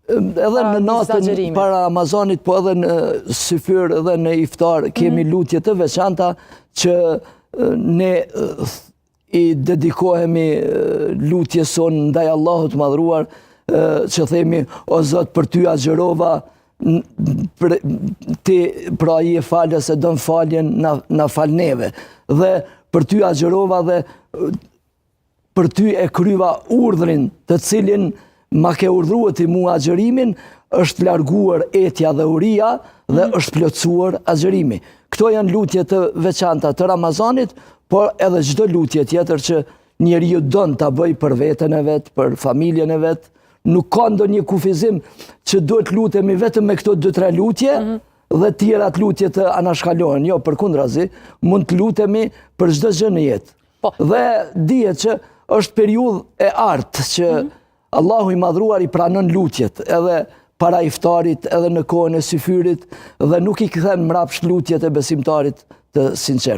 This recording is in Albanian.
edhe në natën para Ramazanit, po edhe në syfyr edhe në iftar kemi lutje të veçanta që ne i dedikohemi lutjes sonë ndaj Allahut madhruar, që themi, o Zot, për ty agjerova, ti pra i e falës e dën faljen na falneve. Dhe për ty agjerova dhe për ty e kryva urdhrin të cilin ma ke urdhruar ti mua agjerimin, është larguar etja dhe uria dhe është plotësuar agjerimi. Këto janë lutje të veçanta të Ramazanit, por edhe çdo lutje tjetër që njeriu don ta bëj për veten e vet, për familjen e vet. Nuk ka ndonjë kufizim që duhet lutemi vetëm me këto 2-3 lutje dhe tjerat lutje të anashkalohen. Jo, përkundrazi, mund të lutemi për çdo gjë në jetë. Dhe dihet që është periudhë e artë që Allahu i madhruar i pranon lutjet, edhe para iftarit, edhe në kohën e syfyrit, dhe nuk i kthen mrapsht lutjet e besimtarit të sinqert.